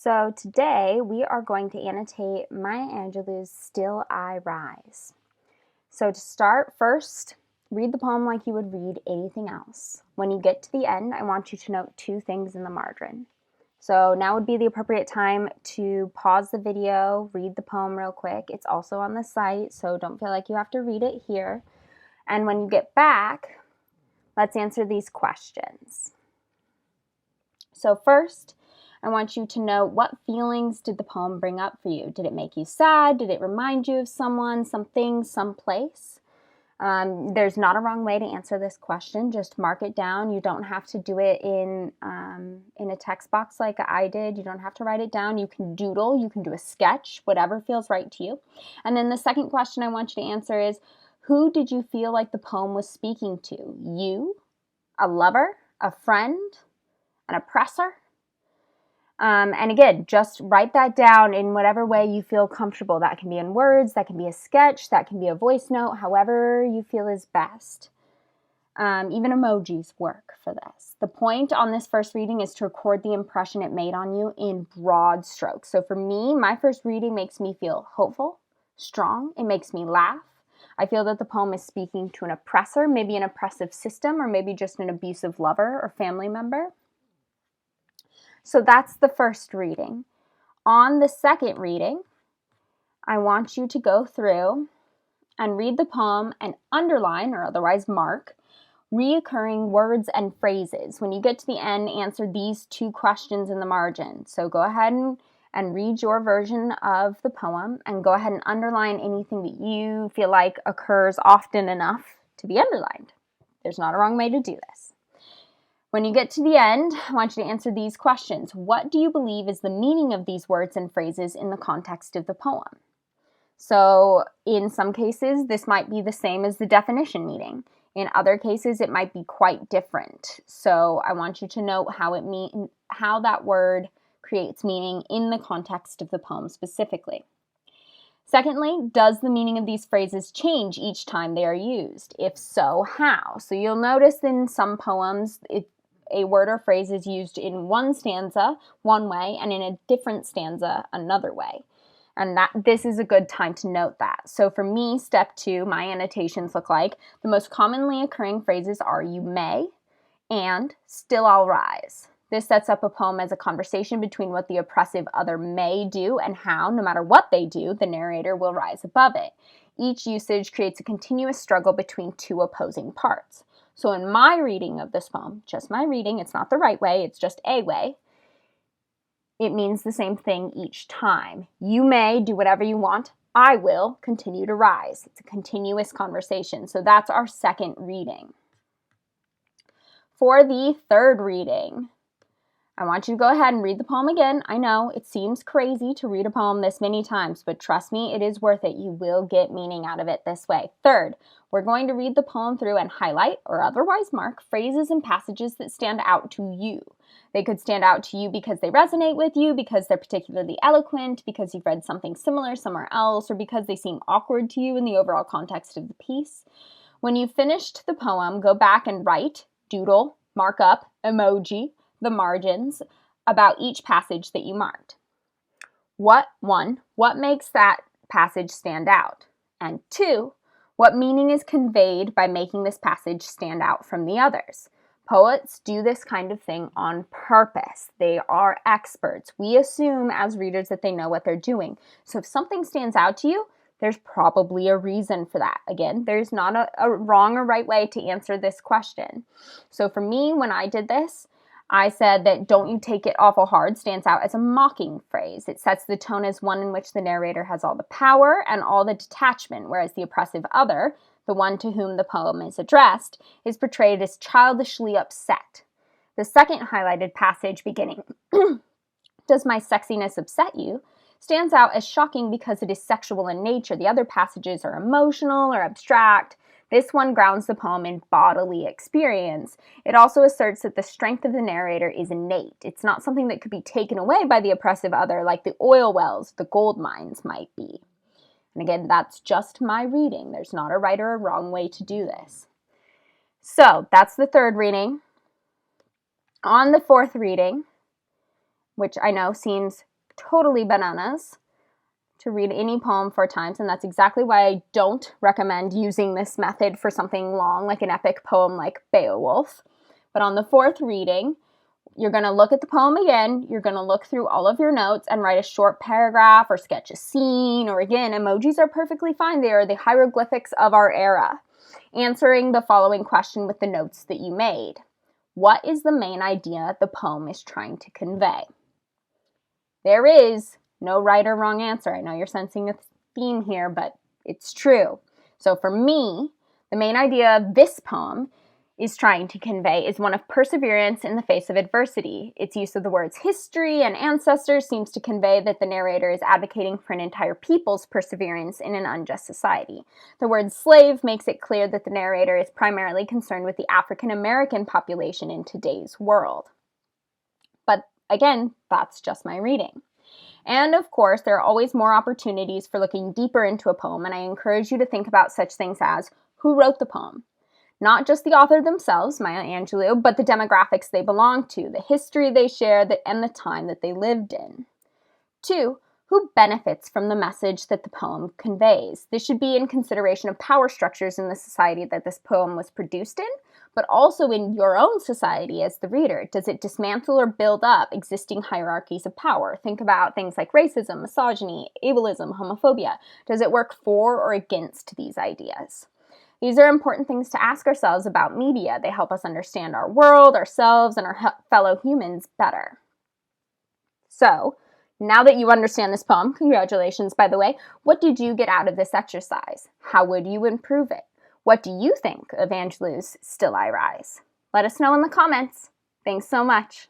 So today we are going to annotate Maya Angelou's Still I Rise. So to start, first, read the poem like you would read anything else. When you get to the end, I want you to note two things in the margin. So now would be the appropriate time to pause the video, read the poem real quick. It's also on the site, so don't feel like you have to read it here. And when you get back, let's answer these questions. So first, I want you to know, what feelings did the poem bring up for you? Did it make you sad? Did it remind you of someone, something, someplace? There's not a wrong way to answer this question. Just mark it down. You don't have to do it in a text box like I did. You don't have to write it down. You can doodle. You can do a sketch, whatever feels right to you. And then the second question I want you to answer is, who did you feel like the poem was speaking to? You, a lover, a friend, an oppressor? And again, just write that down in whatever way you feel comfortable. That can be in words, that can be a sketch, that can be a voice note, however you feel is best. Even emojis work for this. The point on this first reading is to record the impression it made on you in broad strokes. So for me, my first reading makes me feel hopeful, strong. It makes me laugh. I feel that the poem is speaking to an oppressor, maybe an oppressive system, or maybe just an abusive lover or family member. So that's the first reading. On the second reading, I want you to go through and read the poem and underline, or otherwise mark, reoccurring words and phrases. When you get to the end, answer these two questions in the margin. So go ahead and read your version of the poem and go ahead and underline anything that you feel like occurs often enough to be underlined. There's not a wrong way to do this. When you get to the end, I want you to answer these questions. What do you believe is the meaning of these words and phrases in the context of the poem? So in some cases, this might be the same as the definition meaning. In other cases, it might be quite different. So I want you to note how that word creates meaning in the context of the poem specifically. Secondly, does the meaning of these phrases change each time they are used? If so, how? So you'll notice in some poems, a word or phrase is used in one stanza one way and in a different stanza another way. And this is a good time to note that. So for me, step 2, my annotations look like the most commonly occurring phrases are "you may" and "still I'll rise." This sets up a poem as a conversation between what the oppressive other may do and how, no matter what they do, the narrator will rise above it. Each usage creates a continuous struggle between two opposing parts. So in my reading of this poem, just my reading, it's not the right way, it's just a way, it means the same thing each time. You may do whatever you want. I will continue to rise. It's a continuous conversation. So that's our second reading. For the third reading, I want you to go ahead and read the poem again. I know it seems crazy to read a poem this many times, but trust me, it is worth it. You will get meaning out of it this way. Third, we're going to read the poem through and highlight or otherwise mark phrases and passages that stand out to you. They could stand out to you because they resonate with you, because they're particularly eloquent, because you've read something similar somewhere else, or because they seem awkward to you in the overall context of the piece. When you've finished the poem, go back and write, doodle, mark up, emoji, the margins about each passage that you marked. What makes that passage stand out? And 2, what meaning is conveyed by making this passage stand out from the others? Poets do this kind of thing on purpose. They are experts. We assume as readers that they know what they're doing. So if something stands out to you, there's probably a reason for that. Again, there's not a wrong or right way to answer this question. So for me, when I did this, I said that "don't you take it awful hard" stands out as a mocking phrase. It sets the tone as one in which the narrator has all the power and all the detachment, whereas the oppressive other, the one to whom the poem is addressed, is portrayed as childishly upset. The second highlighted passage beginning, "Does my sexiness upset you?" stands out as shocking because it is sexual in nature. The other passages are emotional or abstract. This one grounds the poem in bodily experience. It also asserts that the strength of the narrator is innate. It's not something that could be taken away by the oppressive other like the oil wells, the gold mines might be. And again, that's just my reading. There's not a right or a wrong way to do this. So that's the third reading. On the fourth reading, which I know seems totally bananas to read any poem 4 times, and that's exactly why I don't recommend using this method for something long, like an epic poem like Beowulf. But on the 4th reading, you're going to look at the poem again, you're going to look through all of your notes and write a short paragraph or sketch a scene, or again, emojis are perfectly fine. They are the hieroglyphics of our era. Answering the following question with the notes that you made. What is the main idea the poem is trying to convey? There is no right or wrong answer. I know you're sensing a theme here, but it's true. So for me, the main idea of this poem is trying to convey is one of perseverance in the face of adversity. Its use of the words history and ancestors seems to convey that the narrator is advocating for an entire people's perseverance in an unjust society. The word slave makes it clear that the narrator is primarily concerned with the African American population in today's world. But again, that's just my reading. And of course, there are always more opportunities for looking deeper into a poem, and I encourage you to think about such things as who wrote the poem? Not just the author themselves, Maya Angelou, but the demographics they belong to, the history they share, and the time that they lived in. 2, who benefits from the message that the poem conveys? This should be in consideration of power structures in the society that this poem was produced in, but also in your own society as the reader. Does it dismantle or build up existing hierarchies of power? Think about things like racism, misogyny, ableism, homophobia. Does it work for or against these ideas? These are important things to ask ourselves about media. They help us understand our world, ourselves, and our fellow humans better. So, now that you understand this poem, congratulations, by the way, what did you get out of this exercise? How would you improve it? What do you think of Angelou's Still I Rise? Let us know in the comments. Thanks so much.